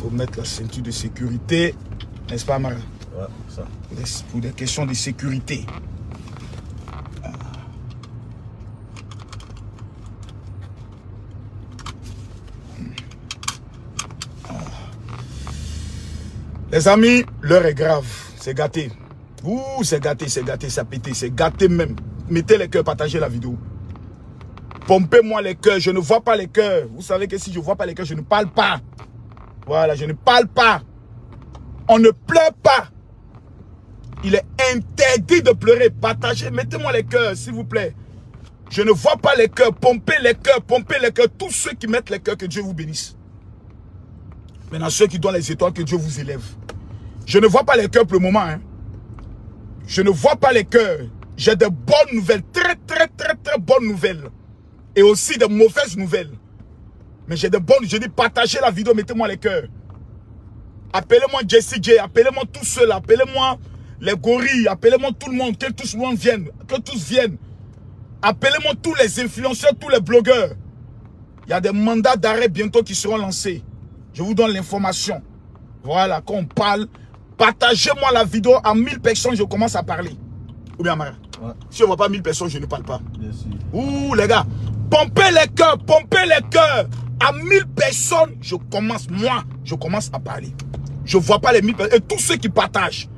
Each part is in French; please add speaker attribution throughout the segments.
Speaker 1: faut mettre la ceinture de sécurité. N'est-ce pas, Mara?
Speaker 2: Ouais, ça.
Speaker 1: Pour des questions de sécurité. Les amis, l'heure est grave. C'est gâté. Ouh, c'est gâté, ça a pété. C'est gâté même. Mettez les cœurs, partagez la vidéo. Pompez-moi les cœurs. Je ne vois pas les cœurs. Vous savez que si je ne vois pas les cœurs, je ne parle pas. Voilà, je ne parle pas. On ne pleure pas. Il est interdit de pleurer. Partagez, mettez-moi les cœurs, s'il vous plaît. Je ne vois pas les cœurs. Pompez les cœurs, pompez les cœurs. Tous ceux qui mettent les cœurs, que Dieu vous bénisse. Maintenant, ceux qui donnent les étoiles, que Dieu vous élève. Je ne vois pas les cœurs pour le moment. Hein. Je ne vois pas les cœurs. J'ai de bonnes nouvelles. Très bonnes nouvelles. Et aussi de mauvaises nouvelles. Mais j'ai de bonnes. Je dis partagez la vidéo, mettez-moi les cœurs. Appelez-moi Jessie J. Appelez-moi tous ceux-là. Appelez-moi les gorilles. Appelez-moi tout le monde. Que tout le monde vienne. Que tous viennent. Appelez-moi tous les influenceurs, tous les blogueurs. Il y a des mandats d'arrêt bientôt qui seront lancés. Je vous donne l'information. Voilà, quand on parle, partagez-moi la vidéo à 1000 personnes, je commence à parler. Ou bien, Mara? Ouais. Si on ne voit pas 1000 personnes, je ne parle pas. Bien sûr. Ouh, les gars, pompez les cœurs, pompez les cœurs. À 1000 personnes, je commence à parler. Je ne vois pas les 1000 personnes. Et tous ceux qui partagent,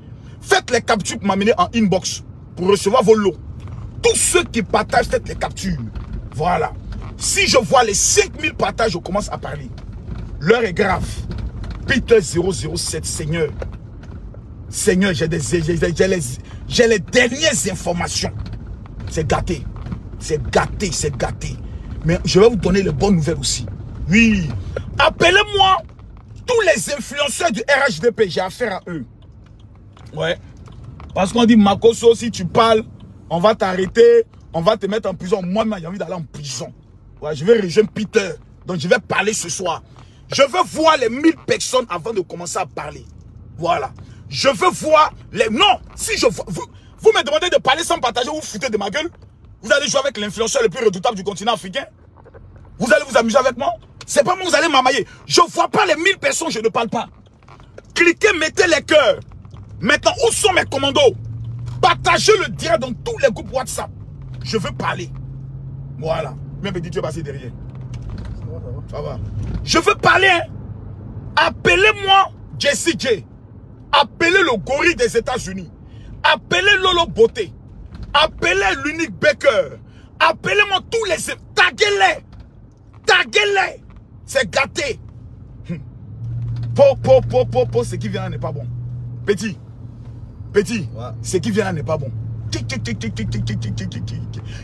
Speaker 1: faites les captures pour m'amener en inbox pour recevoir vos lots. Tous ceux qui partagent, faites les captures. Voilà. Si je vois les 5000 partages, je commence à parler. L'heure est grave. Peter 007, Seigneur. Seigneur, j'ai les dernières informations. C'est gâté. C'est gâté, c'est gâté. Mais je vais vous donner les bonnes nouvelles aussi. Oui. Appelez-moi tous les influenceurs du RHDP. J'ai affaire à eux. Ouais. Parce qu'on dit, Makoso, si tu parles, on va t'arrêter, on va te mettre en prison. Moi, j'ai envie d'aller en prison. Ouais, je vais rejoindre Peter. Donc, je vais parler ce soir. Je veux voir les 1000 personnes avant de commencer à parler. Voilà. Je veux voir les... Non, si je vois... Vous me demandez de parler sans partager, vous foutez de ma gueule. Vous allez jouer avec l'influenceur le plus redoutable du continent africain. Vous allez vous amuser avec moi. C'est pas moi, vous allez m'amailler. Je ne vois pas les 1000 personnes, je ne parle pas. Cliquez, mettez les cœurs. Maintenant, où sont mes commandos? Partagez le direct dans tous les groupes WhatsApp. Je veux parler. Voilà. Même petit Dieu passé derrière. Ça va. Je veux parler. Hein. Appelez-moi Jessie J. Appelez le gorille des États-Unis. Appelez Lolo Beauté. Appelez l'unique Baker. Appelez-moi tous les... Taguez-les. Taguez-les. C'est gâté. Ce qui vient là n'est pas bon. Petit. Petit. Ouais. Ce qui vient là n'est pas bon.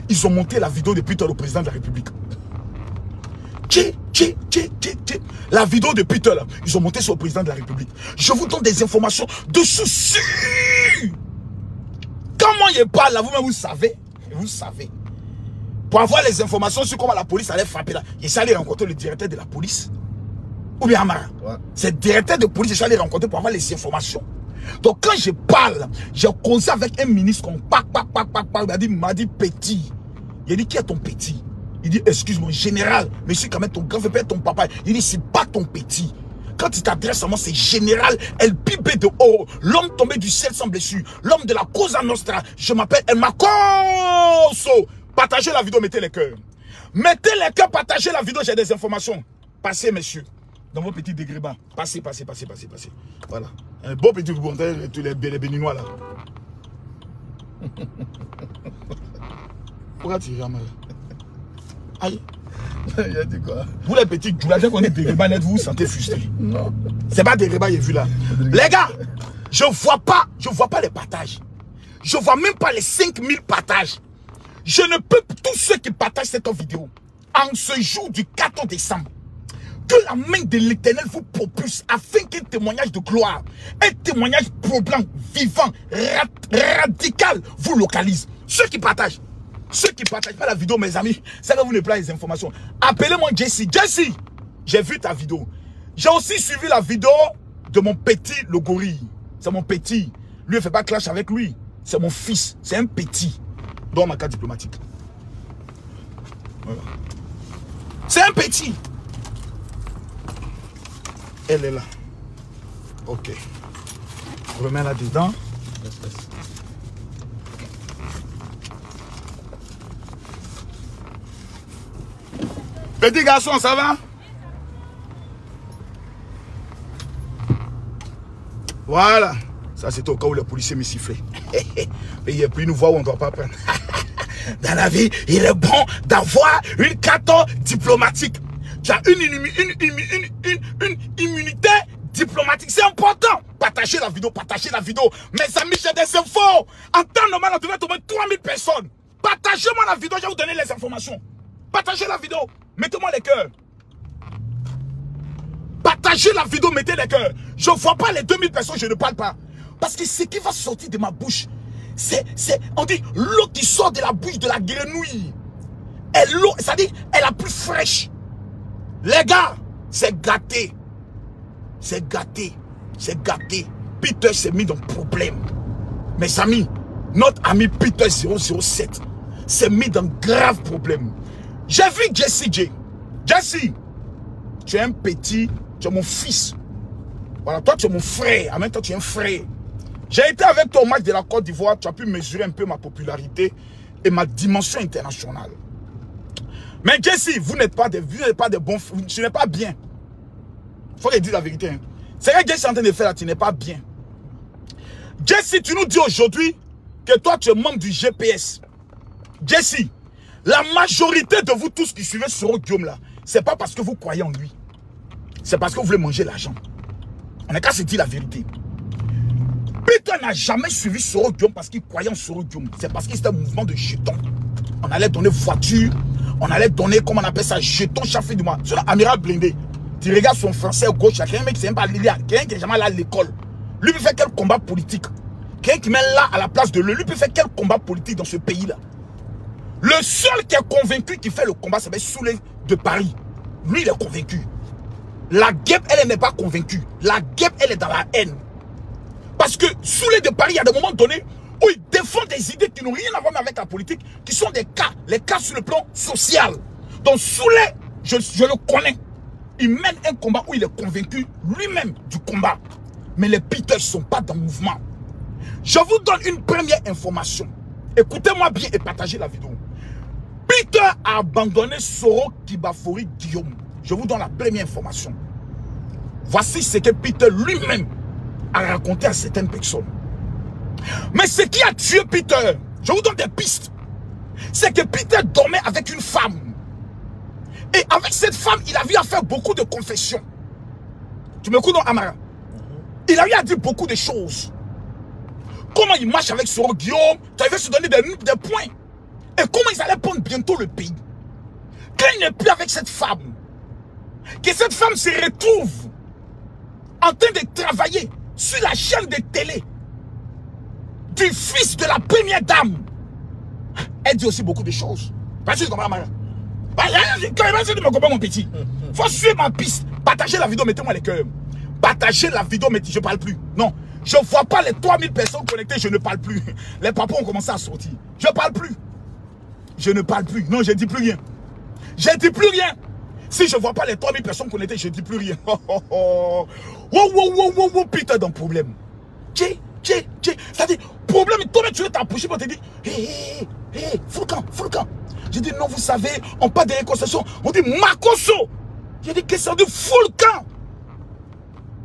Speaker 1: Ils ont monté la vidéo de Peter, le président de la République. La vidéo de Peter, là, ils ont monté sur le président de la République. Je vous donne des informations de souci. Comment il parle là, vous-même vous savez. Vous savez. Pour avoir les informations sur comment la police allait frapper là, il s'allait rencontrer le directeur de la police. Ou bien Amara. Ouais. C'est le directeur de police, j'allais rencontrer pour avoir les informations. Donc quand je parle, j'ai causé avec un ministre qu'on il m'a dit petit. Il a dit qui est ton petit? Il dit excuse-moi général, mais je suis quand même ton grand frère, ton papa. Il dit c'est pas ton petit. Quand il t'adresse à moi, c'est général El Pibe de Oro, l'homme tombé du ciel sans blessure, l'homme de la Cosa Nostra. Je m'appelle El Makoso. Partagez la vidéo, mettez les cœurs. Mettez les cœurs, partagez la vidéo, j'ai des informations. Passez, messieurs, dans vos petits degrés bas. Passez. Voilà. Un beau petit groupe, tous les béninois là. Pourquoi tu ris mal? Aïe.
Speaker 2: Il a dit quoi?
Speaker 1: Vous les petits djouladins qu'on est des rébats net, vous vous sentez frustrés. Non. C'est pas des rébats, j'ai vu là. Les gars, je vois pas les partages. Je vois même pas les 5000 partages. Je ne peux tous ceux qui partagent cette vidéo en ce jour du 14 décembre. Que la main de l'Éternel vous propulse afin qu'un témoignage de gloire, un témoignage probant, vivant, radical vous localise. Ceux qui partagent pas la vidéo, mes amis, c'est que vous ne plaît les informations. Appelez-moi Jessie. Jessie, j'ai vu ta vidéo. J'ai aussi suivi la vidéo de mon petit, le gorille. C'est mon petit. Lui, ne fait pas clash avec lui. C'est mon fils. C'est un petit. Dans ma carte diplomatique. Voilà. C'est un petit. Elle est là. Ok. Remets là dedans. Petit garçon, ça va? Voilà. Ça, c'est au cas où le policier me sifflait. Et puis, nous voit où on ne doit pas prendre. Dans la vie, il est bon d'avoir une carte diplomatique. Tu as une immunité diplomatique. C'est important. Partagez la vidéo, partagez la vidéo. Mes amis, j'ai des infos. En temps normal, on devait tomber 3000 personnes. Partagez-moi la vidéo, je vais vous donner les informations. Partagez la vidéo. Mettez-moi les cœurs. Partagez la vidéo, mettez les cœurs. Je ne vois pas les 2000 personnes, je ne parle pas. Parce que ce qui va sortir de ma bouche, on dit, l'eau qui sort de la bouche de la grenouille. Et l'eau, c'est-à-dire, elle est la plus fraîche. Les gars, c'est gâté. C'est gâté. C'est gâté. Peter s'est mis dans le problème. Mes amis, notre ami Peter 007 s'est mis dans grave problème. J'ai vu Jesse J. Jesse, tu es un petit, tu es mon fils. Voilà, toi tu es mon frère. En même temps, tu es un frère. J'ai été avec toi au match de la Côte d'Ivoire. Tu as pu mesurer un peu ma popularité et ma dimension internationale. Mais Jesse, vous n'êtes pas des bons... Tu n'es pas bien. Il faut dire la vérité. Hein. C'est ce que Jesse est en train de faire là, tu n'es pas bien. Jesse, tu nous dis aujourd'hui que toi, tu es membre du GPS. Jesse, la majorité de vous tous qui suivez Soro Guillaume là, c'est pas parce que vous croyez en lui. C'est parce que vous voulez manger l'argent. On n'a qu'à se dire la vérité. Peter n'a jamais suivi Soro Guillaume parce qu'il croyait en Soro Guillaume. C'est parce que c'était un mouvement de jetons. On allait donner voiture, on allait donner, comment on appelle ça, jetons chaque fin du mois. Sur l'amiral blindé, tu regardes son français à gauche, il y a quelqu'un qui n'aime pas lire, quelqu'un qui n'est jamais allé à l'école. Lui peut faire quel combat politique? Quelqu'un qui met là à la place de lui peut faire quel combat politique dans ce pays-là? Le seul qui est convaincu qui fait le combat, c'est Soulé de Paris. Lui, il est convaincu. La guêpe, elle n'est pas convaincue. La guêpe, elle est dans la haine. Parce que Soulé de Paris, il y a des moments donnés où il défend des idées qui n'ont rien à voir avec la politique, qui sont des cas, les cas sur le plan social. Donc Soulé, je le connais. Il mène un combat où il est convaincu lui-même du combat. Mais les Peters ne sont pas dans le mouvement. Je vous donne une première information. Écoutez-moi bien et partagez la vidéo. Peter a abandonné Soro Kibafori Guillaume. Je vous donne la première information. Voici ce que Peter lui-même a raconté à certaines personnes. Mais ce qui a tué Peter, je vous donne des pistes. C'est que Peter dormait avec une femme. Et avec cette femme, il a eu à faire beaucoup de confessions. Tu m'écoutes, non, Amara? Il a eu à dire beaucoup de choses. Comment il marche avec Soro Guillaume, tu avais se donner des points. Et comment ils allaient prendre bientôt le pays. Quand il n'est plus avec cette femme, que cette femme se retrouve en train de travailler sur la chaîne de télé du fils de la première dame. Elle dit aussi beaucoup de choses. Parce que tu comprends, Amara? Mon petit. Faut suivre ma piste. Partagez la vidéo, mettez-moi les cœurs. Partagez la vidéo, mais je ne parle plus. Non, je ne vois pas les 3000 personnes connectées, je ne parle plus. Les papas ont commencé à sortir. Je ne parle plus. Je ne parle plus. Non, je ne dis plus rien. Je ne dis plus rien. Si je ne vois pas les 3000 personnes connectées, je ne dis plus rien. Wow, Peter dans le problème. C'est-à-dire, problème, toi, tu es t'approché pour te dire, hé, fous le camp. J'ai dit, non, vous savez, on parle de réconciliation. On dit, Makoso. J'ai dit, qu'est-ce que ça dit, fous le camp.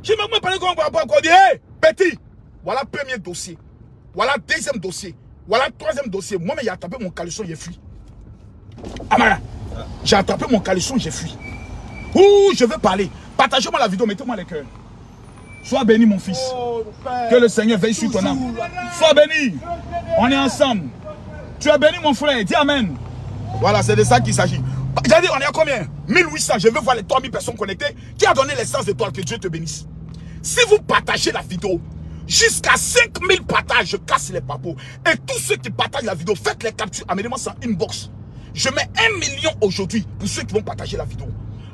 Speaker 1: J'ai même parlé comme on dit, hé, petit, voilà le premier dossier. Voilà le deuxième dossier. Voilà le troisième dossier. Moi, j'ai attrapé mon caleçon, j'ai fui. Amara, j'ai attrapé mon caleçon, j'ai fui. Ouh, je veux parler. Partagez-moi la vidéo, mettez-moi les cœurs. Sois béni, mon fils. Que le Seigneur veille sur ton âme. Sois béni. On est ensemble. Tu es béni, mon frère. Dis amen. Voilà, c'est de ça qu'il s'agit. J'ai dit, on est à combien? 1800. Je veux voir les 3000 personnes connectées. Qui a donné l'essence d'étoile? Que Dieu te bénisse. Si vous partagez la vidéo, jusqu'à 5000 partages, je casse les papos. Et tous ceux qui partagent la vidéo, faites les captures, amenez-moi ça en inbox. Je mets 1 million aujourd'hui pour ceux qui vont partager la vidéo.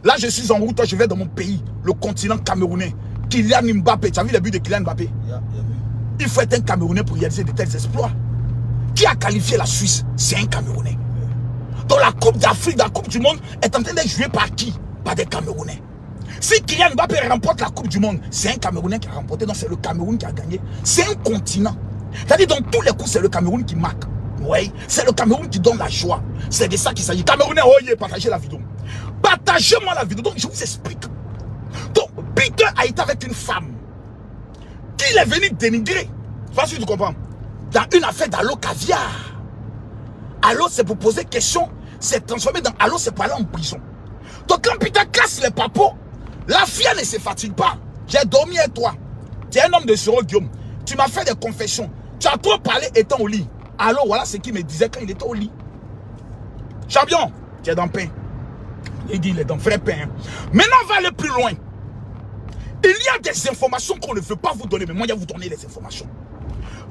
Speaker 1: Là, je suis en route, je vais dans mon pays, le continent camerounais. Kylian Mbappé, tu as vu les buts de Kylian Mbappé? Il faut être un Camerounais pour réaliser de tels exploits. Qui a qualifié la Suisse? C'est un Camerounais. Donc la Coupe d'Afrique, la Coupe du Monde est en train d'être jouée par qui? Par des Camerounais. Si Kylian Mbappé remporte la Coupe du Monde, c'est un Camerounais qui a remporté, donc c'est le Cameroun qui a gagné. C'est un continent. C'est-à-dire dans tous les coups, c'est le Cameroun qui marque. Oui, c'est le Cameroun qui donne la joie. C'est de ça qu'il s'agit. Camerounais, oyez, partagez la vidéo. Partagez-moi la vidéo. Donc, je vous explique. Donc, Peter a été avec une femme qu'il est venu dénigrer. Je sais pas si tu comprends. Dans une affaire d'Allo Caviar. Allo, c'est pour poser question. C'est transformé dans Allo, c'est pour aller en prison. Donc, quand Peter casse les papos, la fille ne se fatigue pas. J'ai dormi avec toi. Tu es un homme de Soro Guillaume. Tu m'as fait des confessions. Tu as trop parlé étant au lit. Alors voilà ce qu'il me disait quand il était au lit. Champion, tu es dans le pain. Il dit, il est dans le vrai pain. Maintenant, on va aller plus loin. Il y a des informations qu'on ne veut pas vous donner, mais moi, je vais vous donner les informations.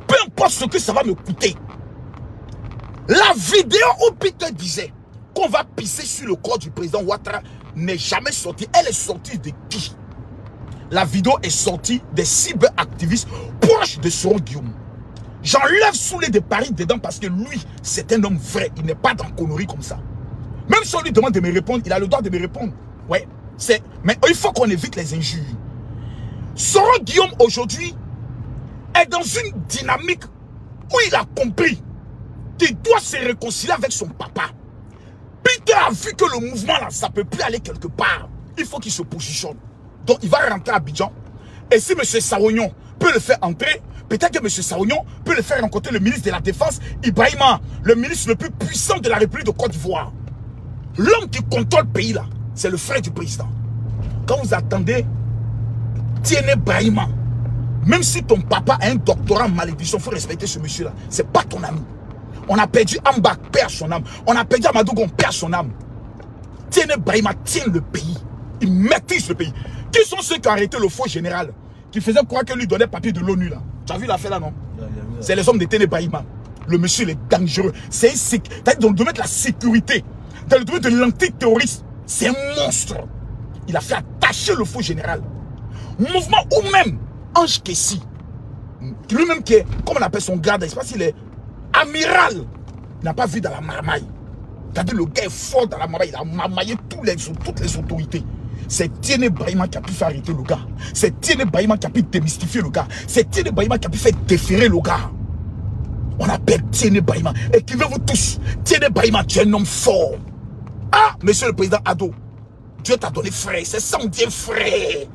Speaker 1: Peu importe ce que ça va me coûter. La vidéo où Peter disait qu'on va pisser sur le corps du président Ouattara n'est jamais sortie. Elle est sortie de qui? La vidéo est sortie des cyberactivistes proches de Soro Guillaume. J'enlève sous les de Paris dedans parce que lui, c'est un homme vrai. Il n'est pas dans conneries comme ça. Même si on lui demande de me répondre, il a le droit de me répondre. Ouais, mais il faut qu'on évite les injures. Soro Guillaume aujourd'hui est dans une dynamique où il a compris qu'il doit se réconcilier avec son papa. Peter a vu que le mouvement là, ça ne peut plus aller quelque part. Il faut qu'il se positionne. Donc il va rentrer à Abidjan. Et si M. Sarognon peut le faire entrer, peut-être que M. Sarognon peut le faire rencontrer le ministre de la Défense, Ibrahima, le ministre le plus puissant de la République de Côte d'Ivoire. L'homme qui contrôle le pays là, c'est le frère du président. Quand vous attendez Tiene Brahima, même si ton papa a un doctorat en malédiction, il faut respecter ce monsieur-là. C'est pas ton ami. On a perdu Amba, perd son âme. On a perdu Amadougon, perd son âme. Tiene Brahima tient le pays. Il maîtrise le pays. Qui sont ceux qui ont arrêté le faux général qui faisait croire que lui donnait papier de l'ONU là? Tu as vu l'affaire là, non? C'est les hommes de Tiene Brahima. Le monsieur il est dangereux. C'est dans le domaine de la sécurité, dans le domaine de l'antiterrorisme, c'est un monstre. Il a fait attacher le faux général. Mouvement ou même Ange Kessi, lui-même qui est, comment on appelle son garde, je ne sais pas s'il est amiral, il n'a pas vu dans la marmaille. C'est-à-dire le gars est fort dans la marmaille, il a marmaillé toutes les autorités. C'est Tiene Brahima qui a pu faire arrêter le gars. C'est Tiene Brahima qui a pu démystifier le gars. C'est Tiene Brahima qui a pu faire déférer le gars. On appelle Tiene Brahima. Écrivez-vous tous. Tiene Brahima, tu es un homme fort. Ah, monsieur le président Ado, Dieu t'a donné frère. C'est son Dieu frère.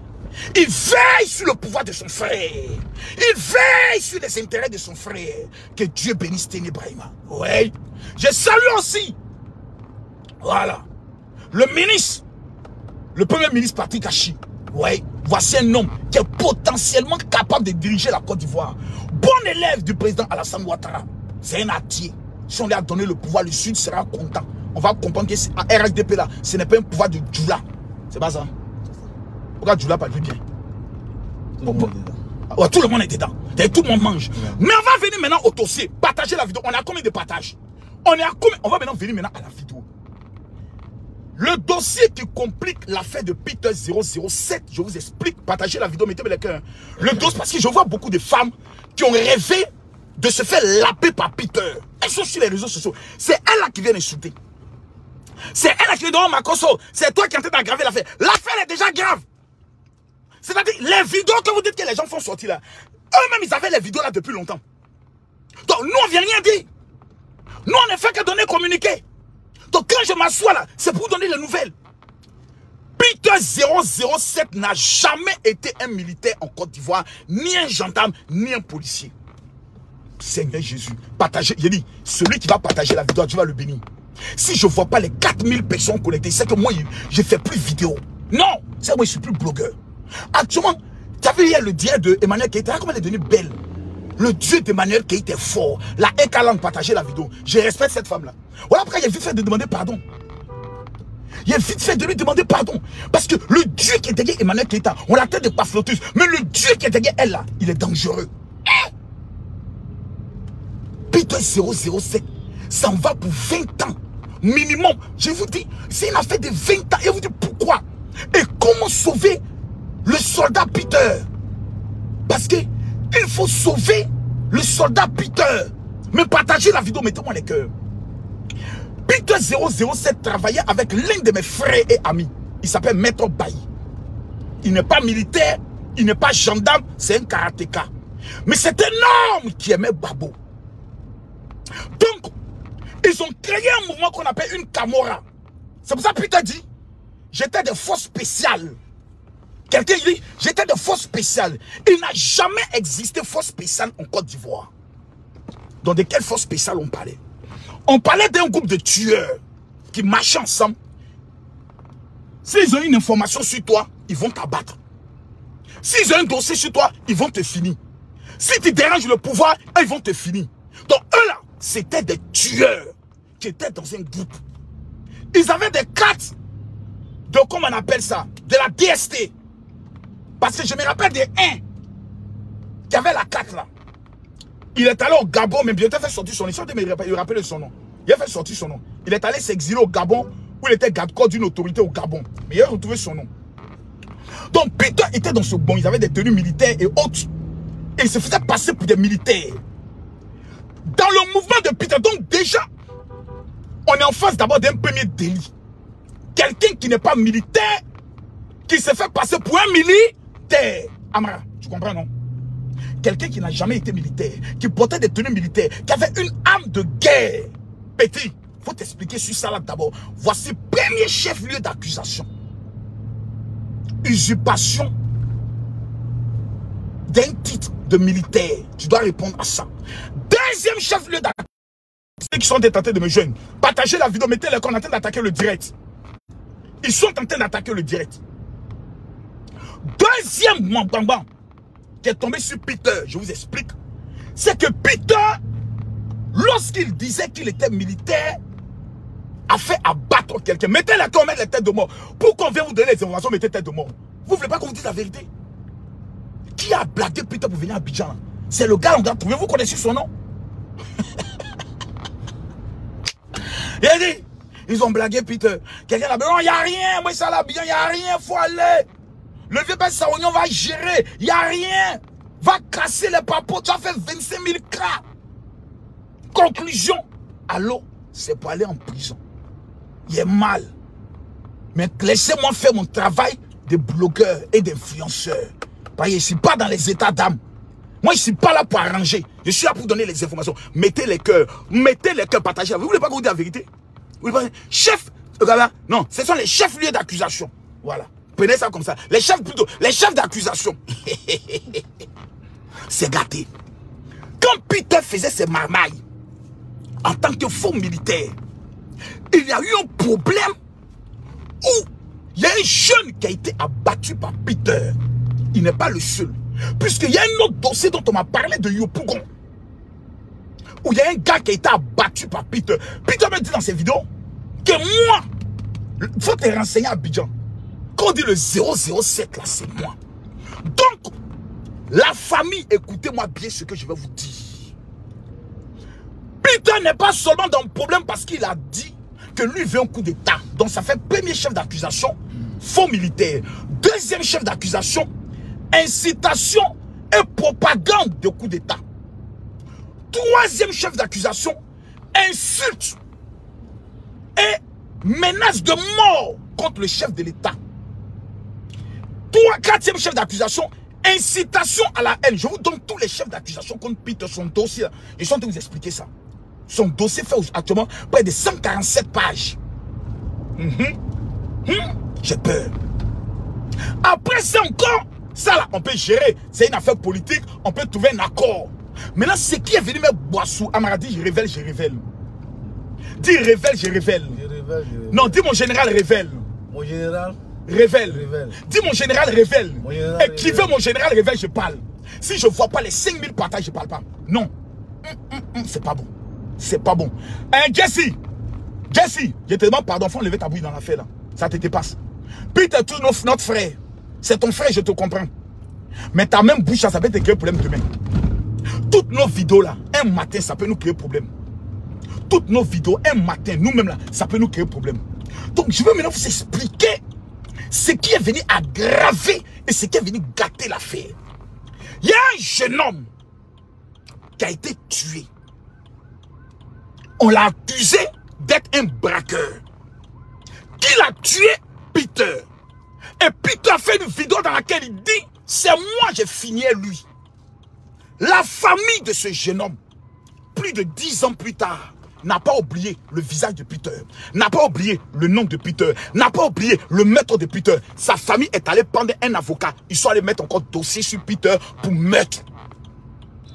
Speaker 1: Il veille sur le pouvoir de son frère. Il veille sur les intérêts de son frère. Que Dieu bénisse Tiene Brahima. Oui. Je salue aussi. Voilà. Le ministre. Le premier ministre Patrick Hachi. Oui. Voici un homme qui est potentiellement capable de diriger la Côte d'Ivoire. Bon élève du président Alassane Ouattara. C'est un attier. Si on lui a donné le pouvoir, le Sud sera content. On va comprendre que à RHDP là, ce n'est pas un pouvoir de Djoula. C'est pas ça. Pourquoi Djoula parle bien? Tout le monde est dedans. Tout le monde mange. Ouais. Mais on va venir maintenant au dossier. Partager la vidéo. On a combien de partages? On va maintenant venir à la vidéo. Le dossier qui complique l'affaire de Peter 007, je vous explique. Partagez la vidéo, mettez-moi les cœurs. Le dossier, parce que je vois beaucoup de femmes qui ont rêvé de se faire laper par Peter. Elles sont sur les réseaux sociaux. C'est elle là qui vient insulter. C'est elle là qui vient de Makoso. C'est toi qui es en train d'aggraver l'affaire. L'affaire est déjà grave. C'est-à-dire, les vidéos que vous dites que les gens font sortir là, eux-mêmes, ils avaient les vidéos là depuis longtemps. Donc, nous, on ne vient rien dire. Nous, on ne fait que donner communiqué. Donc, quand je m'assois là, c'est pour donner les nouvelles. Peter 007 n'a jamais été un militaire en Côte d'Ivoire, ni un gendarme, ni un policier. Seigneur Jésus, partagez. J'ai dit, celui qui va partager la vidéo, Dieu va le bénir. Si je ne vois pas les 4000 personnes connectées, c'est que moi, je ne fais plus vidéo. Non, c'est moi, je ne suis plus blogueur. Actuellement, tu as vu hier le dieu de Emmanuel Keïta, comment elle est devenue belle. Le dieu d'Emmanuel Keïta est fort. La Ekalang partager la vidéo. Je respecte cette femme-là. Voilà pourquoi il a vite fait de demander pardon. Il a vite fait de lui demander pardon. Parce que le dieu qui est derrière Emmanuel Keïta, on l'attend de Paflotus. Mais le dieu qui est derrière elle là, il est dangereux. Peter 007, ça en va pour 20 ans. Minimum. Je vous dis, c'est une affaire de 20 ans. Et vous dites pourquoi? Et comment sauver le soldat Peter? Parce que il faut sauver le soldat Peter. Mais partagez la vidéo, mettez-moi les cœurs. Peter 007 travaillait avec l'un de mes frères et amis. Il s'appelle Maître Bailly. Il n'est pas militaire, il n'est pas gendarme, c'est un karatéka. Mais c'est un homme qui aimait Babo. Donc, ils ont créé un mouvement qu'on appelle une Camorra. C'est pour ça que Peter dit, j'étais de force spéciale. Quelqu'un dit, j'étais de force spéciale. Il n'a jamais existé force spéciale en Côte d'Ivoire. Donc de quelle force spéciale on parlait? On parlait d'un groupe de tueurs qui marchaient ensemble. S'ils ont une information sur toi, ils vont t'abattre. S'ils ont un dossier sur toi, ils vont te finir. Si tu déranges le pouvoir, ils vont te finir. Donc eux là, c'était des tueurs qui étaient dans un groupe. Ils avaient des cartes de, comment on appelle ça, de la DST. Parce que je me rappelle des 1 qui avait la carte là. Il est allé au Gabon, mais bientôt fait sortir son nom. Il rappelle son nom. Il a fait sortir son nom. Il est allé s'exiler au Gabon, où il était garde-corps d'une autorité au Gabon. Mais il a retrouvé son nom. Donc Peter était dans ce bon. Ils avaient des tenues militaires et autres. Et ils se faisaient passer pour des militaires. Dans le mouvement de Peter, donc déjà, on est en face d'abord d'un premier délit. Quelqu'un qui n'est pas militaire, qui se fait passer pour un militaire. Amara, tu comprends, non? Quelqu'un qui n'a jamais été militaire, qui portait des tenues militaires, qui avait une arme de guerre. Petit, il faut t'expliquer sur ça là d'abord. Voici le premier chef-lieu d'accusation. Usurpation d'un titre de militaire. Tu dois répondre à ça. Deuxième chef-lieu d'accusation. Ceux qui sont tentés de me joindre, partagez la vidéo, mettez-les qu'on est en train d'attaquer le direct. Ils sont en train d'attaquer le direct. Deuxième bang qui est tombé sur Peter, je vous explique, c'est que Peter, lorsqu'il disait qu'il était militaire, a fait abattre quelqu'un. Mettez les qu'on mette les têtes de mort. Pour qu'on vienne vous donner les informations, mettez tête de mort. Vous voulez pas qu'on vous dise la vérité? Qui a blagué Peter pour venir à Abidjan? C'est le gars, on doit trouver. Vous connaissez son nom? Il a dit, ils ont blagué Peter. Quelqu'un a dit, non, il n'y a rien, moi ça là bien, il n'y a rien, faut aller. Le vieux père Saognon va gérer, il n'y a rien. Va casser les papots, tu as fait 25 000 cas. Conclusion, allô, c'est pour aller en prison. Il est mal. Mais laissez-moi faire mon travail de blogueur et d'influenceur. Parce que je ne suis pas dans les états d'âme. Moi, je ne suis pas là pour arranger. Je suis là pour donner les informations. Mettez les cœurs, partagez. Vous ne voulez pas que vous dites la vérité? Vous voulez pas... Chef, regardez, non, ce sont les chefs-lieux d'accusation. Voilà. Prenez ça comme ça. Les chefs plutôt, les chefs d'accusation. C'est gâté. Quand Peter faisait ses marmailles, en tant que faux militaire, il y a eu un problème où il y a un jeune qui a été abattu par Peter. Il n'est pas le seul. Puisqu'il y a un autre dossier dont on m'a parlé de Yopougon, où il y a un gars qui a été abattu par Peter. Peter me dit dans ses vidéos que moi, il faut te renseigner à Abidjan. Quand on dit le 007 là, c'est moi. Donc, la famille, écoutez-moi bien ce que je vais vous dire. Peter n'est pas seulement dans le problème parce qu'il a dit que lui veut un coup d'état. Donc ça fait premier chef d'accusation, faux militaire. Deuxième chef d'accusation, incitation et propagande de coup d'état. Troisième chef d'accusation, insulte et menace de mort contre le chef de l'État. Quatrième chef d'accusation, incitation à la haine. Je vous donne tous les chefs d'accusation contre Peter, son dossier. Je suis en train de vous expliquer ça. Son dossier fait actuellement près de 147 pages. J'ai peur. Après ça encore, ça là, on peut gérer. C'est une affaire politique, on peut trouver un accord. Maintenant, ce qui est venu me Boissou, Amara dit, je révèle, je révèle. Dis révèle, je révèle. Non, dis mon général révèle.
Speaker 2: Mon général
Speaker 1: révèle. Dis mon général révèle. Écrivez mon général révèle, je parle. Si je ne vois pas les 5000 partages, je ne parle pas. Non. C'est pas bon. C'est pas bon. Jesse, je te demande pardon, faut lever ta bouille dans l'affaire là. Ça te dépasse. Peter, tout notre frère. C'est ton frère, je te comprends. Mais ta même bouche, ça peut te créer problème demain. Toutes nos vidéos là, un matin, ça peut nous créer problème. Toutes nos vidéos, un matin, nous-mêmes là, ça peut nous créer problème. Donc, je veux maintenant vous expliquer ce qui est venu aggraver et ce qui est venu gâter l'affaire. Il y a un jeune homme qui a été tué. On l'a accusé d'être un braqueur. Qui l'a tué? Peter. Et Peter a fait une vidéo dans laquelle il dit, c'est moi j'ai fini lui. La famille de ce jeune homme, plus de 10 ans plus tard, n'a pas oublié le visage de Peter, n'a pas oublié le nom de Peter, n'a pas oublié le maître de Peter. Sa famille est allée prendre un avocat. Ils sont allés mettre encore dossier sur Peter pour meurtre.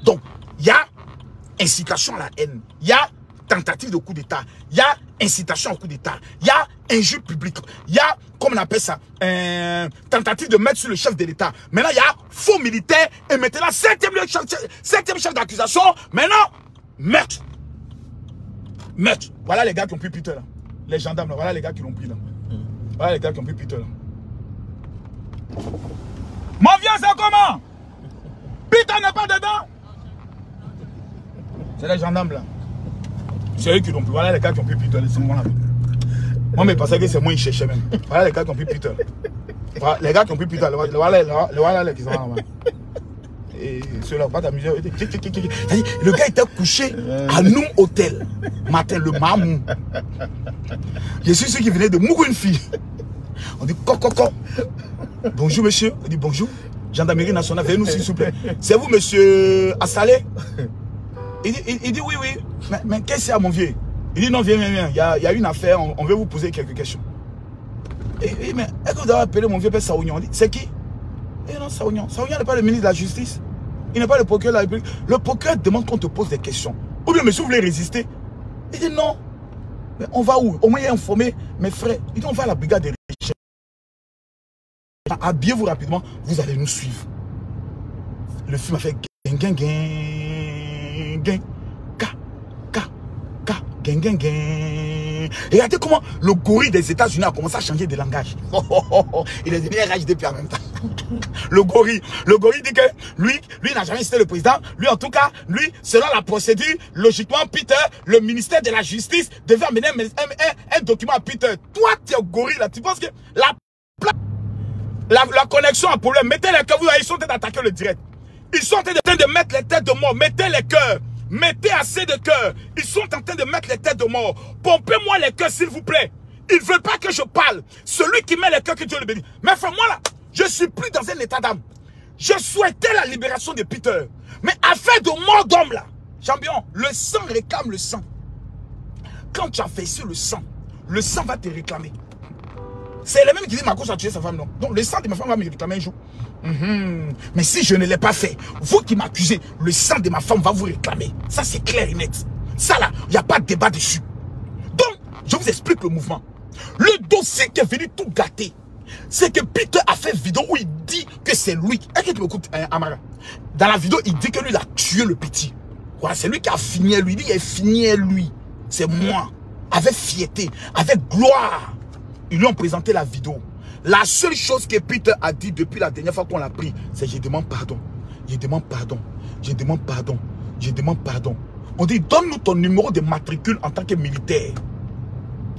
Speaker 1: Donc, il y a incitation à la haine, il y a tentative de coup d'État, il y a incitation au coup d'État, il y a injure publique, il y a, comme on appelle ça, tentative de mettre sur le chef de l'État. Maintenant, il y a faux militaire et maintenant, septième chef d'accusation, maintenant, meurtre. Meurtre. Voilà les gars qui ont pris Peter là. Les gendarmes là, voilà les gars qui l'ont pris là. Voilà les gars qui ont pris Peter là. Mon vieux, c'est comment? Peter n'est pas dedans. C'est les gendarmes là. C'est eux qui l'ont pris. Voilà les gars qui ont pris Peter. Laissez-moi là. Moi, mais parce que c'est moi, ils cherchaient même. Voilà les gars qui ont pris Peter. Voilà, les gars qui ont pris Peter. Voilà les qui sont là. Et ceux-là, pas t'amuser. Le gars était couché à nous hôtel. Matin, le mamou. Je suis celui qui venait de mourir une fille. On dit coco. Bonjour monsieur. On dit bonjour. Gendarmerie nationale, venez nous s'il vous plaît. C'est vous monsieur Assalé? Il dit oui. Mais qu'est-ce qu'il y a mon vieux? Il dit non, viens. Il y a une affaire, on veut vous poser quelques questions. Et mais est-ce que vous avez appelé mon vieux père Saounion? On dit c'est qui? Et non, Saounion. Saounion n'est pas le ministre de la Justice. Il n'est pas le procureur de la République. Le procureur demande qu'on te pose des questions. Ou bien monsieur, vous voulez résister? Il dit non. Mais on va où? Au moins il a informé mes frères. Il dit on va à la brigade de recherche. Habillez-vous rapidement, vous allez nous suivre. Le film a fait gang. Et regardez comment le gorille des États-Unis a commencé à changer de langage. Il est devenu RHDP en même temps. Le gorille dit que lui n'a jamais cité le président. Lui, en tout cas, lui, selon la procédure, logiquement, Peter, le ministère de la Justice, devait amener un document à Peter. Toi, tu es gorille là. Tu penses que la connexion a problème. Mettez les cœurs. Ils sont en train d'attaquer le direct. Ils sont en train de mettre les têtes de mort. Mettez les cœurs. Mettez assez de cœur. Ils sont en train de mettre les têtes de mort. Pompez-moi les cœurs, s'il vous plaît. Ils ne veulent pas que je parle. Celui qui met les cœurs, que Dieu le bénisse. Mais enfin, moi là, je ne suis plus dans un état d'âme. Je souhaitais la libération de Peter. Mais affaire de mort d'homme là. Champion, le sang réclame le sang. Quand tu as fait sur le sang va te réclamer. C'est le même qui dit ma cause a tué sa femme, non? Donc le sang de ma femme va me réclamer un jour. Mais si je ne l'ai pas fait, vous qui m'accusez, le sang de ma femme va vous réclamer. Ça c'est clair et net. Ça là, il n'y a pas de débat dessus. Donc, je vous explique le mouvement. Le dossier qui est venu tout gâter, c'est que Peter a fait une vidéo où il dit que c'est lui. Est-ce que tu m'écoutes, Amara? Dans la vidéo, il dit que lui, il a tué le petit. Voilà, c'est lui qui a fini lui. Il dit qu'il a fini lui. C'est moi. Avec fierté, avec gloire. Ils lui ont présenté la vidéo. La seule chose que Peter a dit depuis la dernière fois qu'on l'a pris, c'est je demande pardon. Je demande pardon. Je demande pardon. Je demande pardon. On dit, donne-nous ton numéro de matricule en tant que militaire.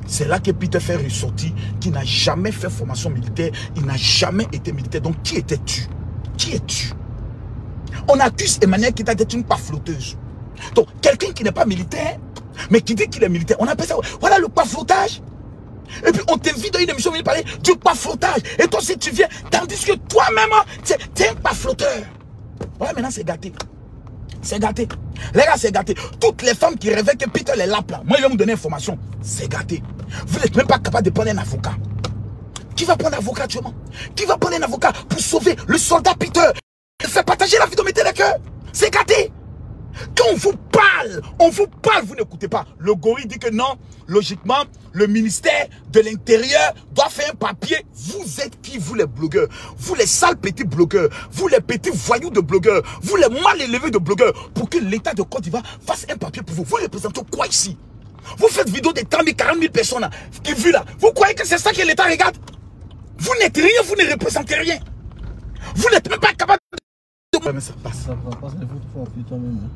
Speaker 1: C'est là que Peter fait ressortir qu'il n'a jamais fait formation militaire. Il n'a jamais été militaire. Donc, qui étais-tu? Qui es-tu? On accuse Emmanuel Kita d'être une pafloteuse. Donc, quelqu'un qui n'est pas militaire, mais qui dit qu'il est militaire, on appelle ça, voilà le paflotage. Et puis on t'invite dans une émission où il parlait du paflotage. Et toi si tu viens, tandis que toi-même, tu es un pafloteur. Voilà, maintenant c'est gâté. C'est gâté. Les gars, c'est gâté. Toutes les femmes qui rêvaient que Peter les lappe là, moi il va me donner information. C'est gâté. Vous n'êtes même pas capable de prendre un avocat. Qui va prendre un avocat actuellement? Qui va prendre un avocat pour sauver le soldat Peter? Fait partager la vidéo, mettez les cœurs. C'est gâté. Quand on vous parle, vous n'écoutez pas. Le gorille dit que non, logiquement, le ministère de l'Intérieur doit faire un papier. Vous êtes qui, vous les blogueurs? Vous les sales petits blogueurs, vous les petits voyous de blogueurs, vous les mal élevés de blogueurs, pour que l'État de Côte d'Ivoire fasse un papier pour vous. Vous représentez quoi ici? Vous faites vidéo de 30 000, 40 000 personnes là, qui vivent là. Vous croyez que c'est ça que l'État regarde? Vous n'êtes rien, vous ne représentez rien. Vous n'êtes même pas capable de... Mais ça passe.
Speaker 2: Ça passe, il faut te faire appuyer toi-même.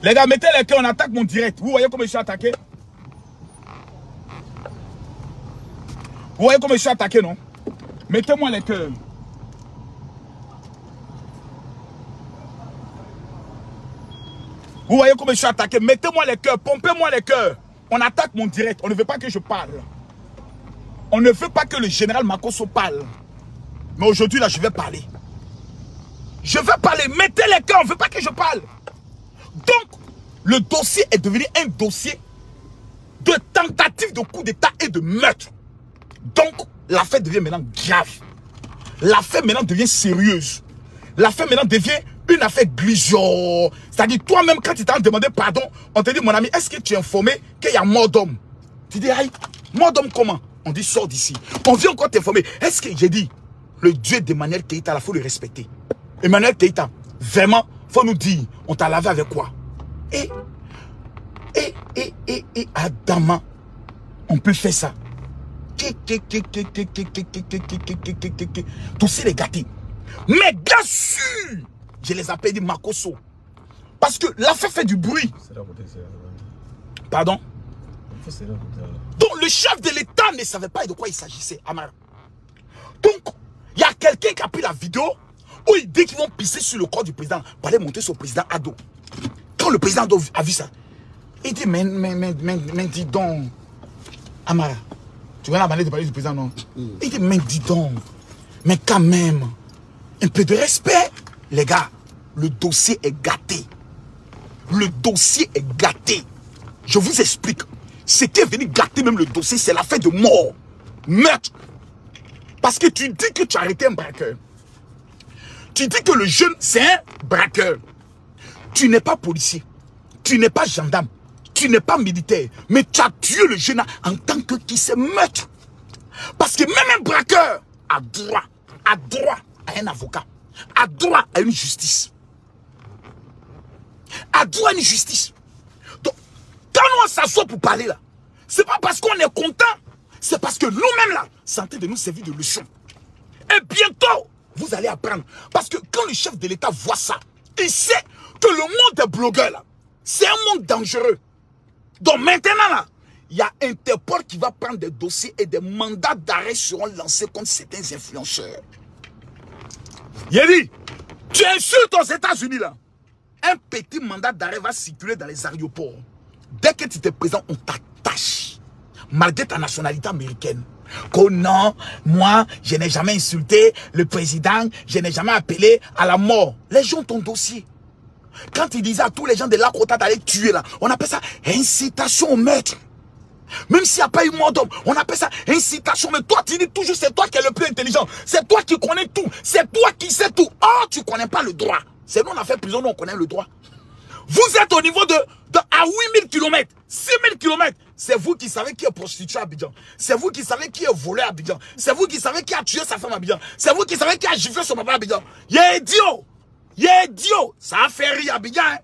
Speaker 1: Les gars, mettez les cœurs, on attaque mon direct. Vous voyez comment je suis attaqué? Vous voyez comment je suis attaqué, non? Mettez-moi les cœurs. Vous voyez comment je suis attaqué? Mettez-moi les cœurs, pompez-moi les cœurs. On attaque mon direct, on ne veut pas que je parle. On ne veut pas que le général Makosso parle. Mais aujourd'hui, là, je vais parler. Je vais parler. Mettez les cœurs, on ne veut pas que je parle. Donc, le dossier est devenu un dossier de tentative de coup d'État et de meurtre. Donc, l'affaire devient maintenant grave. L'affaire maintenant devient sérieuse. L'affaire maintenant devient une affaire glisio. C'est-à-dire, toi-même, quand tu t'as demandé pardon, on te dit, mon ami, est-ce que tu es informé qu'il y a mort d'homme? Tu dis, aïe, mort d'homme comment? On dit, sors d'ici. On vient encore t'informer. Est-ce que j'ai dit, le Dieu d'Emmanuel Keïta, il faut le respecter. Emmanuel Keïta, vraiment, il faut nous dire, on t'a lavé avec quoi? Et Adama, on peut faire ça. Tous les gâtés. Mais bien sûr, je les appelle des Makosso. Parce que l'affaire fait du bruit. Pardon? Donc le chef de l'État ne savait pas de quoi il s'agissait, Amara. Donc, il y a quelqu'un qui a pris la vidéo où il dit qu'ils vont pisser sur le corps du président pour aller monter sur le président Ado. Quand le président Ado a vu ça, il dit, mais dis donc, Amara, tu vois la manière de parler du président, non? Il dit, mais dis donc, mais quand même, un peu de respect, les gars, le dossier est gâté. Le dossier est gâté. Je vous explique. Ce qui est venu gâter même le dossier, c'est l'affaire de mort. Meurtre. Parce que tu dis que tu as arrêté un braqueur. Tu dis que le jeune, c'est un braqueur. Tu n'es pas policier. Tu n'es pas gendarme. Tu n'es pas militaire. Mais tu as tué le jeune en tant que qui sait meurtre. Parce que même un braqueur a droit à un avocat. A droit à une justice. A droit à une justice. Donc, quand on s'assoit pour parler là, c'est pas parce qu'on est content, c'est parce que nous-mêmes là, c'est en train de nous servir de leçon. Et bientôt, vous allez apprendre. Parce que quand le chef de l'État voit ça, il sait que le monde des blogueurs là, c'est un monde dangereux. Donc maintenant là, il y a Interpol qui va prendre des dossiers et des mandats d'arrêt seront lancés contre certains influenceurs. Il a dit, tu insultes aux États-Unis là. Un petit mandat d'arrêt va circuler dans les aéroports. Dès que tu te présentes, on t'attache. Malgré ta nationalité américaine. Que non, moi, je n'ai jamais insulté le président, je n'ai jamais appelé à la mort. Les gens ont ton dossier. Quand ils disaient à tous les gens de Lakota d'aller tuer là, on appelle ça incitation au meurtre. Même s'il n'y a pas eu mort d'homme, on appelle ça incitation. Mais toi, tu dis toujours, c'est toi qui es le plus intelligent. C'est toi qui connais tout. C'est toi qui sais tout. Oh, tu ne connais pas le droit. C'est nous, on a fait prison, nous, on connaît le droit. Vous êtes au niveau à 8000 km, 6000 km. C'est vous qui savez qui est prostitué à Abidjan. C'est vous qui savez qui est volé à Abidjan. C'est vous qui savez qui a tué sa femme à Abidjan. C'est vous qui savez qui a giflé son papa à Abidjan. Y'a idiot. Y'a idiot. Ça a fait rire à Abidjan. Hein?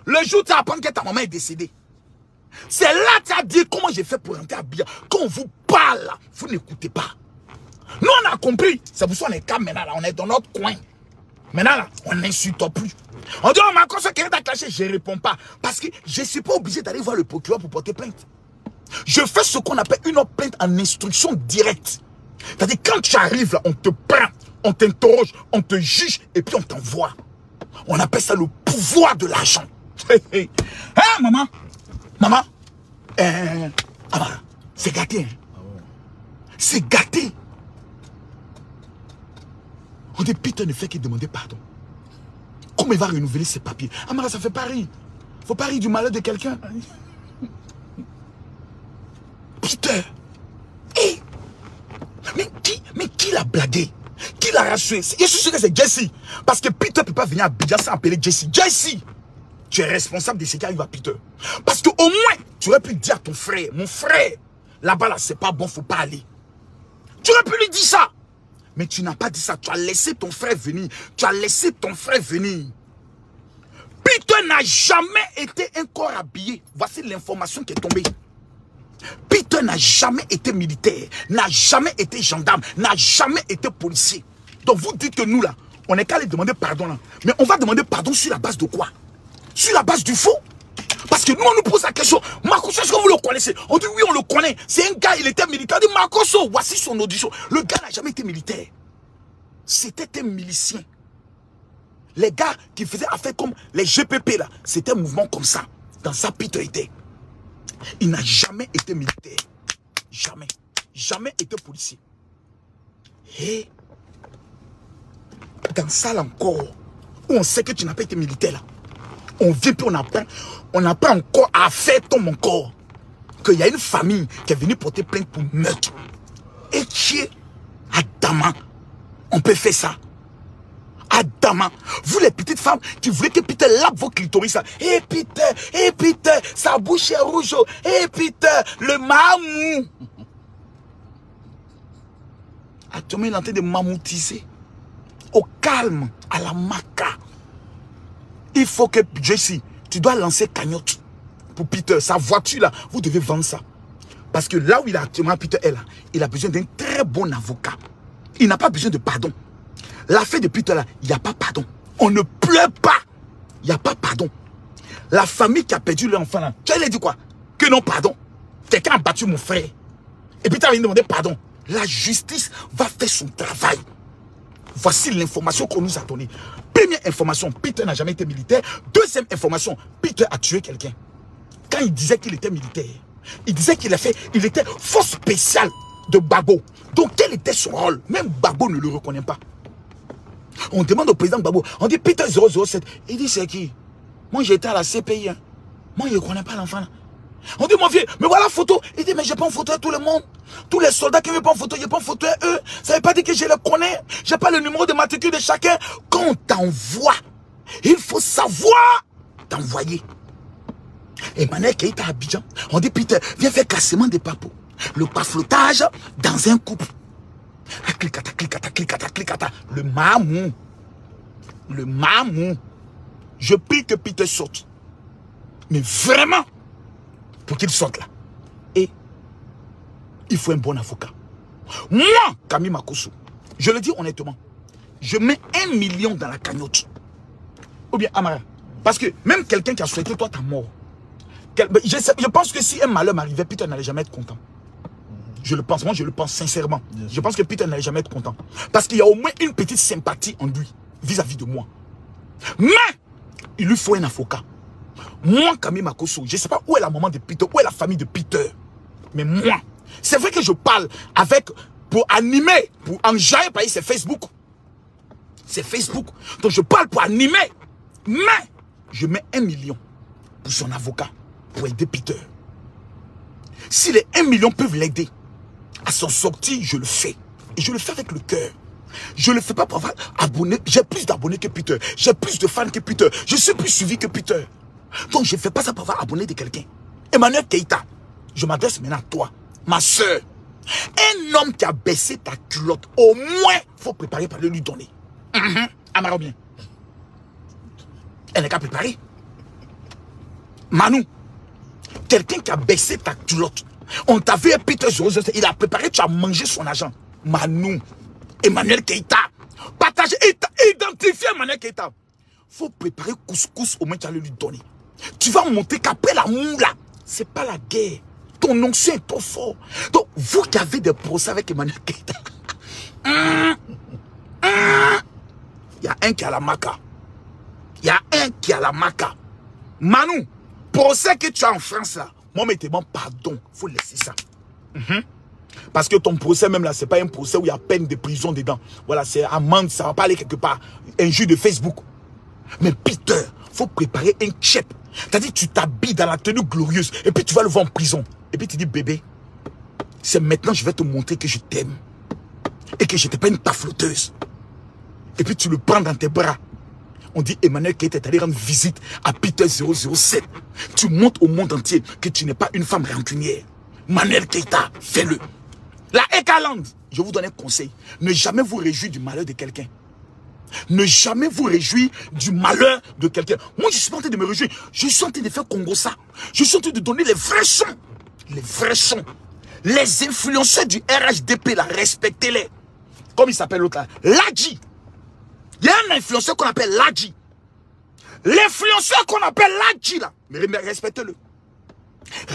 Speaker 1: Le jour où tu apprends que ta maman est décédée. C'est là que tu as dit comment j'ai fait pour rentrer à Abidjan. Quand on vous parle, vous n'écoutez pas. Nous, on a compris. C'est pour ça qu'on est calme maintenant. Là. On est dans notre coin. Maintenant, là, on n'insulte plus. On dit, oh, ma cause, quelqu'un t'a clashé. Je ne réponds pas. Parce que je ne suis pas obligé d'aller voir le procureur pour porter plainte. Je fais ce qu'on appelle une plainte en instruction directe. C'est-à-dire, quand tu arrives là, on te prend, on t'interroge, on te juge et puis on t'envoie. On appelle ça le pouvoir de l'argent. Hein, maman? Maman? C'est gâté. Hein? C'est gâté. On dit, Peter ne fait que demander pardon. Comment il va renouveler ses papiers? Amara, ça fait pas rire. Faut pas rire du malheur de quelqu'un. Peter. Hey. Mais qui l'a blagué? Qui l'a rassuré? Je suis sûr que c'est Jesse. Parce que Peter ne peut pas venir à Abidjan sans appeler Jesse. Jesse, tu es responsable de ce qui arrive à Peter. Parce qu'au moins, tu aurais pu dire à ton frère, mon frère, là-bas, là, c'est pas bon, faut pas aller. Tu aurais pu lui dire ça. Mais tu n'as pas dit ça. Tu as laissé ton frère venir. Tu as laissé ton frère venir. Peter n'a jamais été un corps habillé. Voici l'information qui est tombée. Peter n'a jamais été militaire. N'a jamais été gendarme. N'a jamais été policier. Donc vous dites que nous là, on n'est qu'à aller demander pardon là. Mais on va demander pardon sur la base de quoi? Sur la base du faux? Parce que nous, on nous pose la question, Makosso, est-ce que vous le connaissez? On dit oui, on le connaît. C'est un gars, il était militaire. On dit Makosso, voici son audition. Le gars n'a jamais été militaire. C'était un milicien. Les gars qui faisaient affaire comme les GPP là, c'était un mouvement comme ça. Dans sa Peter était. Il n'a jamais été militaire. Jamais. jamais été policier. Et dans ça là encore, où on sait que tu n'as pas été militaire là, on vient puis on apprend encore à faire ton corps. Qu'il y a une famille qui est venue porter plainte pour meurtre. Et qui est Adama. On peut faire ça. Adama. Vous les petites femmes qui voulez que Peter lave vos clitoris. Eh Peter, sa bouche est rouge. Eh Peter, le mamou. Actuellement, il est en train de mamoutiser. Au calme, à la maca. Il faut que Jessie, tu dois lancer cagnotte pour Peter. Sa voiture là, vous devez vendre ça. Parce que là où il a actuellement Peter est là, il a besoin d'un très bon avocat. Il n'a pas besoin de pardon. L'affaire de Peter là, il n'y a pas pardon. On ne pleure pas. Il n'y a pas pardon. La famille qui a perdu leur enfant là, tu as dit quoi? Que non pardon. Quelqu'un a battu mon frère. Et Peter vient demander pardon. La justice va faire son travail. Voici l'information qu'on nous a donnée. Première information, Peter n'a jamais été militaire. Deuxième information, Peter a tué quelqu'un. Quand il disait qu'il était militaire, il disait qu'il était force spéciale de Gbagbo. Donc quel était son rôle? Même Gbagbo ne le reconnaît pas. On demande au président Gbagbo, on dit Peter 007. Il dit c'est qui? Moi j'étais à la CPI. Hein. Moi je ne connais pas l'enfant là. On dit mon vieux, mais voilà la photo. Il dit mais je pas en photo à tout le monde. Tous les soldats qui ne veulent pas en photo, je pas en photo à eux. Ça ne veut pas dire que je les connais. Je n'ai pas le numéro de matricule de chacun. Quand on t'envoie, il faut savoir t'envoyer. Emmanuel Keïta à Abidjan, on dit Peter, viens faire classement des papos. Le paflotage dans un couple. Clicata. Le mamou. Le mamou. Je prie que Peter sorte. Mais vraiment, pour qu'il sorte là. Et il faut un bon avocat. Moi, Camille Makosso, je le dis honnêtement, je mets 1 million dans la cagnotte. Ou bien Amara. Parce que même quelqu'un qui a souhaité toi ta mort, je pense que si un malheur m'arrivait, Peter n'allait jamais être content. Je le pense, moi je le pense sincèrement. Je pense que Peter n'allait jamais être content. Parce qu'il y a au moins une petite sympathie en lui, vis-à-vis de moi. Mais, il lui faut un avocat. Moi, Camille Makosso, je ne sais pas où est la maman de Peter, où est la famille de Peter. Mais moi, c'est vrai que je parle avec, pour animer, pour enjailler, par c'est Facebook. C'est Facebook. Donc je parle pour animer. Mais, je mets 1 million pour son avocat, pour aider Peter. Si les 1 million peuvent l'aider à s'en sortir, je le fais. Et je le fais avec le cœur. Je ne le fais pas pour avoir abonné. J'ai plus d'abonnés que Peter. J'ai plus de fans que Peter. Je suis plus suivi que Peter. Donc je ne fais pas ça pour avoir abonné de quelqu'un. Emmanuel Keïta, je m'adresse maintenant à toi, ma soeur. Un homme qui a baissé ta culotte, au moins, il faut préparer pour le lui donner. Amara bien. Elle n'est qu'à préparer. Manu, quelqu'un qui a baissé ta culotte, on t'a vu Peter 007, il a préparé, tu as mangé son argent. Manu, Emmanuel Keïta, partagez, identifiez Emmanuel Keïta. Il faut préparer couscous, au moins tu vas lui donner. Tu vas monter qu'après la moula, c'est pas la guerre. Ton onction est trop fort. Donc, vous qui avez des procès avec Emmanuel Keïta, il y a un qui a la maca. Il y a un qui a la maca. Manu, procès que tu as en France là, moi, mais demande pardon. Il faut laisser ça. Parce que ton procès même là, c'est pas un procès où il y a peine de prison dedans. Voilà, c'est amende, ça va pas aller quelque part. Injure de Facebook. Mais Peter, il faut préparer un chep. C'est-à-dire, tu t'habilles dans la tenue glorieuse et puis tu vas le voir en prison. Et puis tu dis, bébé, c'est maintenant que je vais te montrer que je t'aime. Et que je n'étais pas une tafloteuse. Et puis tu le prends dans tes bras. On dit, Emmanuel Keïta est allé rendre visite à Peter 007. Tu montres au monde entier que tu n'es pas une femme rancunière. Emmanuel Keïta, fais-le. La Ekaland, je vous donne un conseil. Ne jamais vous réjouir du malheur de quelqu'un. Ne jamais vous réjouir du malheur de quelqu'un. Moi, je suis pas en train de me réjouir. Je suis en train de faire Congo ça. Je suis en train de donner les vrais sons. Les vrais sons. Les influenceurs du RHDP, là, respectez-les. Comme il s'appelle l'autre là. Ladji. Il y a un influenceur qu'on appelle Ladji. L'influenceur qu'on appelle Ladji, là. Mais respectez-le.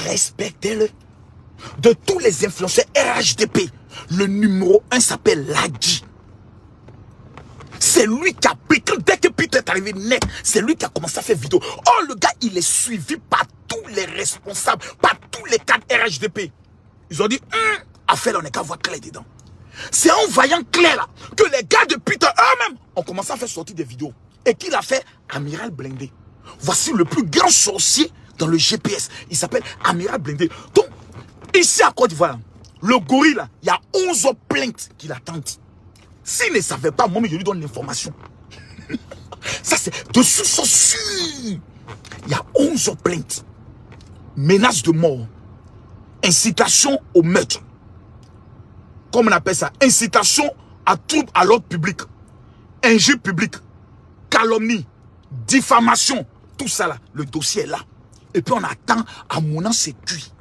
Speaker 1: Respectez-le. De tous les influenceurs RHDP, le numéro 1 s'appelle Ladji. C'est lui qui a pris, dès que Peter est arrivé net, c'est lui qui a commencé à faire vidéo. Oh, le gars, il est suivi par tous les responsables, par tous les cadres RHDP. Ils ont dit, affaire, on n'est qu'à voir clair dedans. C'est en voyant clair là que les gars de Peter eux-mêmes ont commencé à faire sortir des vidéos. Et qu'il a fait Amiral Blindé. Voici le plus grand sorcier dans le GPS. Il s'appelle Amiral Blindé. Donc, ici à Côte d'Ivoire, le gorille là, il y a 11 plaintes qu'il attend. S'il ne savait pas, moi, je lui donne l'information. Ça, c'est de source sûre. Il y a 11 plaintes. Menace de mort. Incitation au meurtre. Comme on appelle ça. Incitation à trouble à l'ordre public. Injure publique. Calomnie. Diffamation. Tout ça là. Le dossier est là. Et puis on attend à mon an c'est cuit.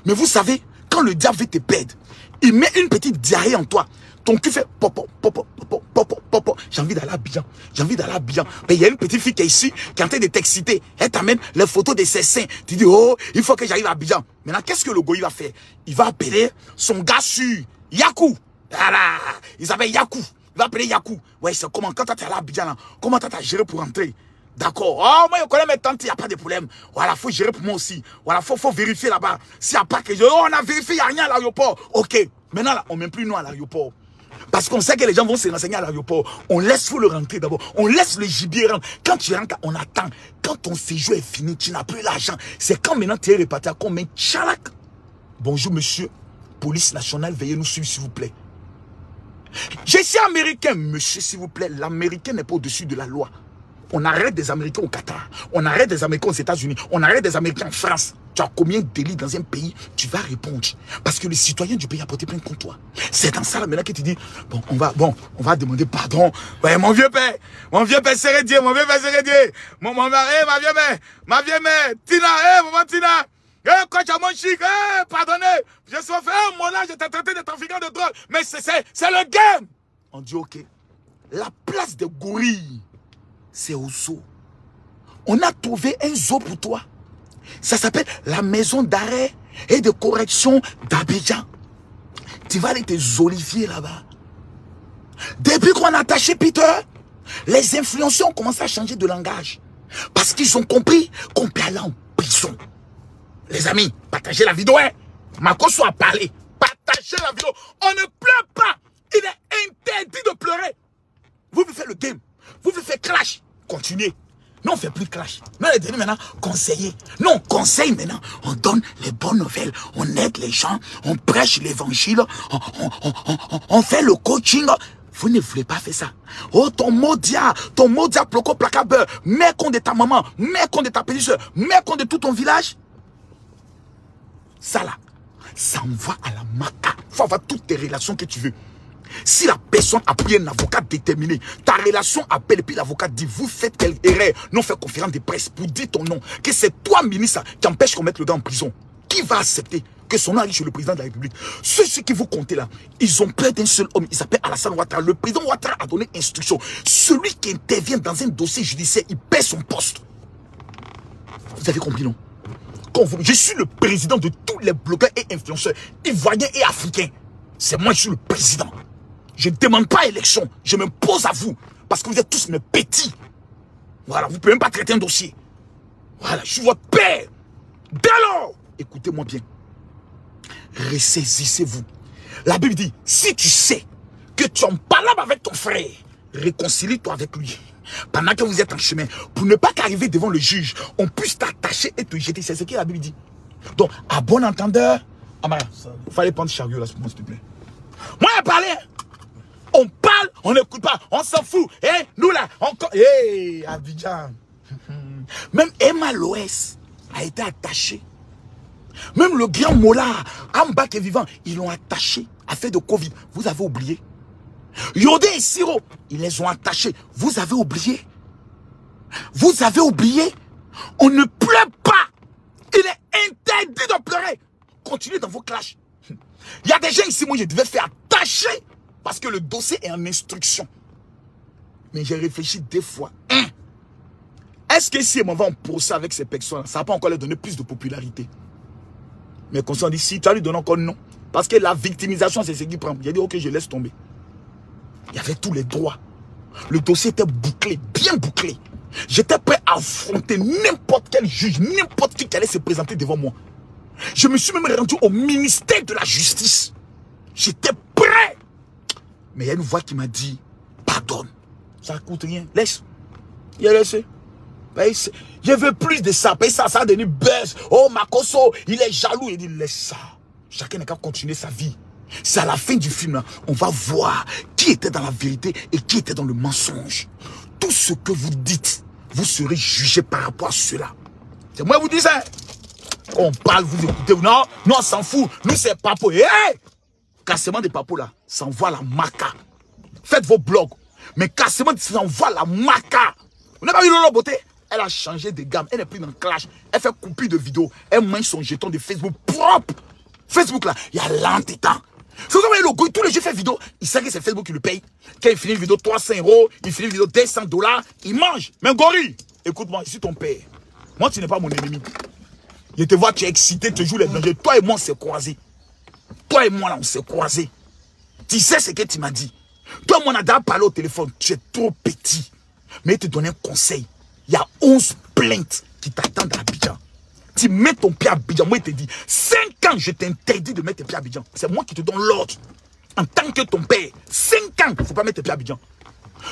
Speaker 1: Mais vous savez, quand le diable veut te perdre, il met une petite diarrhée en toi. Ton cul fait popo, popo, popo, popo, popo. J'ai envie d'aller à Abidjan. J'ai envie d'aller à Abidjan. Mais il y a une petite fille qui est ici, qui est en train de t'exciter. Elle t'amène les photos de ses seins. Tu dis, oh, il faut que j'arrive à Abidjan. Maintenant, qu'est-ce que le goy va faire? Il va appeler son gars sur Yakou. Voilà. Il s'appelle Yakou. Il va appeler Yakou. Ouais, c'est comment, quand tu es allé à Abidjan, là, comment tu as géré pour rentrer? D'accord. Oh, moi, je connais mes tantes, il n'y a pas de problème. Voilà, il faut gérer pour moi aussi. Voilà, faut vérifier là-bas. S'il n'y a pas que je... Oh, on a vérifié, il n'y a rien à l'aéroport. Ok. Maintenant, là, on ne met plus nous à l'aéroport. Parce qu'on sait que les gens vont se renseigner à l'aéroport. On laisse, faut le rentrer d'abord. On laisse le gibier rentrer. Quand tu rentres, on attend. Quand ton séjour est fini, tu n'as plus l'argent. C'est quand maintenant tu es réparti à combien? Tchalak. Bonjour, monsieur. Police nationale, veuillez nous suivre, s'il vous plaît. Je suis américain, monsieur, s'il vous plaît. L'américain n'est pas au-dessus de la loi. On arrête des Américains au Qatar. On arrête des Américains aux États-Unis. On arrête des Américains en France. Tu as combien de délits dans un pays? Tu vas répondre. Parce que le citoyen du pays a porté plainte contre toi. C'est dans ça là maintenant que tu dis, bon, on va demander pardon. Ouais, mon vieux père Sérédier, mon vieux père Sérédier. Ma vieille mère, Tina, maman Tina. Coach à mon chic, pardonnez. Je suis fait un mois là, j'étais traité de trafiquant de drogue. Mais c'est le game. On dit, ok. La place des gorilles, c'est au zoo. On a trouvé un zoo pour toi. Ça s'appelle la maison d'arrêt et de correction d'Abidjan. Tu vas aller te zolifier là-bas. Depuis qu'on a attaché Peter, les influenceurs ont commencé à changer de langage. Parce qu'ils ont compris qu'on peut aller en prison. Les amis, partagez la vidéo. Hein? Makoso a parlé. Partagez la vidéo. On ne pleure pas. Il est interdit de pleurer. Vous faites le game. Vous faites clash. Continuez. Non, on ne fait plus clash. Nous, on est devenu maintenant conseiller. Non, on conseille maintenant. On donne les bonnes nouvelles. On aide les gens. On prêche l'évangile. On fait le coaching. Vous ne voulez pas faire ça. Oh, ton maudit ploco placabeur. Mets compte de ta maman. Mets compte de ta petite soeur. Mets compte de tout ton village. Ça là, ça envoie à la maca. Il faut avoir toutes tes relations que tu veux. Si la personne a pris un avocat déterminé, ta relation appelle et puis l'avocat dit, vous faites quelle erreur? Non, fait conférence de presse pour dire ton nom. Que c'est toi, ministre, qui empêche qu'on mette le gars en prison. Qui va accepter que son nom arrive chez le président de la République? Ceux qui vous comptez là, ils ont peur d'un seul homme. Il s'appelle Alassane Ouattara. Le président Ouattara a donné instruction. Celui qui intervient dans un dossier judiciaire, il perd son poste. Vous avez compris, non? Je suis le président de tous les blogueurs et influenceurs ivoiriens et africains. C'est moi, je suis le président. Je ne demande pas élection. Je m'impose à vous. Parce que vous êtes tous mes petits. Voilà, vous ne pouvez même pas traiter un dossier. Voilà, je suis votre père. Dès lors, écoutez-moi bien. Ressaisissez-vous. La Bible dit, si tu sais que tu en parles avec ton frère, réconcilie-toi avec lui. Pendant que vous êtes en chemin, pour ne pas qu'arriver devant le juge, on puisse t'attacher et te jeter. C'est ce que la Bible dit. Donc, à bon entendeur, Amara, il fallait prendre chariot là, s'il te plaît. Moi, je parle. On parle, on n'écoute pas, on s'en fout. Eh, nous là, encore. Eh, Abidjan. Même Emma Loès a été attaché. Même le grand Mola, Amba qui est vivant, ils l'ont attaché à fait de Covid. Vous avez oublié. Yodé et Siro, ils les ont attachés. Vous avez oublié. Vous avez oublié. On ne pleure pas. Il est interdit de pleurer. Continuez dans vos clashs. Il y a des gens ici, moi je devais faire attacher. Parce que le dossier est en instruction. Mais j'ai réfléchi deux fois. Est-ce que si on va en procès avec ces personnes, ça ne va pas encore leur donner plus de popularité? Mais comme ça, on dit, si tu as lui donné encore non. Parce que la victimisation, c'est ce qui prend. J'ai dit, ok, je laisse tomber. Il y avait tous les droits. Le dossier était bouclé, bien bouclé. J'étais prêt à affronter n'importe quel juge, n'importe qui allait se présenter devant moi. Je me suis même rendu au ministère de la Justice. J'étais prêt. Mais il y a une voix qui m'a dit, pardonne. Ça ne coûte rien. Laisse. Il a laissé. Je veux plus de ça. Ça a devenu buzz. Oh, Makosso, il est jaloux. Il dit, laisse ça. Chacun n'a qu'à continuer sa vie. C'est à la fin du film, là, on va voir qui était dans la vérité et qui était dans le mensonge. Tout ce que vous dites, vous serez jugé par rapport à cela. C'est moi qui vous dis ça. On parle, vous écoutez. Non, non, on s'en fout. Nous, c'est Papo. Hey! Cassement des papos, là, ça envoie la maca. Faites vos blogs. Mais cassement, ça envoie la maca. Vous n'avez pas vu Lolo Beauté? Elle a changé de gamme. Elle n'est plus dans le clash. Elle fait couper de vidéos. Elle mange son jeton de Facebook propre. Facebook, là, il y a l'entêtant. C'est comme le goût, tous les jours fait vidéo, il sait que c'est Facebook qui le paye. Quand il finit une vidéo 300 €, il finit une vidéo $200, il mange. Mais gorille, écoute-moi, je suis ton père. Moi, tu n'es pas mon ennemi. Je te vois, tu es excité, tu joues les dangers. Toi et moi, on s'est croisés. Toi et moi, là, on s'est croisés. Tu sais ce que tu m'as dit. Toi et moi, on a déjà parlé au téléphone. Tu es trop petit. Mais il te donne un conseil. Il y a 11 plaintes qui t'attendent à Abidjan. Tu mets ton pied à Abidjan. Moi, il te dit, 5 ans, je t'interdis de mettre tes pieds à Abidjan. C'est moi qui te donne l'ordre. En tant que ton père, 5 ans, il ne faut pas mettre tes pieds à Abidjan.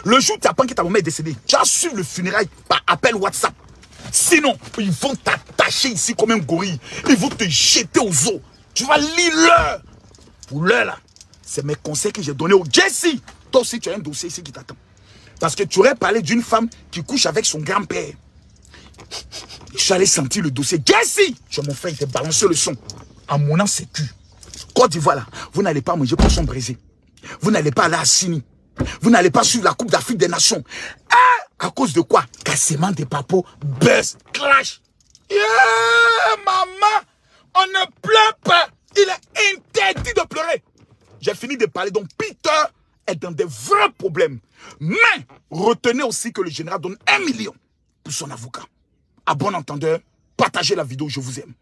Speaker 1: Le jour où tu apprends que ta maman est décédée, tu as suivi le funérail par appel WhatsApp. Sinon, ils vont t'attacher ici comme un gorille. Ils vont te jeter aux eaux. Tu vas lire l'heure. Pour l'heure, là, c'est mes conseils que j'ai donnés au Jesse. Toi aussi, tu as un dossier ici qui t'attend. Parce que tu aurais parlé d'une femme qui couche avec son grand-père. Je suis allé sentir le dossier. Jesse, je mon frère, il t'a balancé le son. En mon nom, c'est cul. Côte d'Ivoire, là, vous n'allez pas manger poisson braisé. Vous n'allez pas aller à Sini. Vous n'allez pas suivre la Coupe d'Afrique des Nations. Ah, à cause de quoi? Cassement des papos, buzz, clash. Yeah, maman, on ne pleure pas. Il est interdit de pleurer. J'ai fini de parler. Donc, Peter est dans des vrais problèmes. Mais, retenez aussi que le général donne 1 million pour son avocat. À bon entendeur, partagez la vidéo, je vous aime.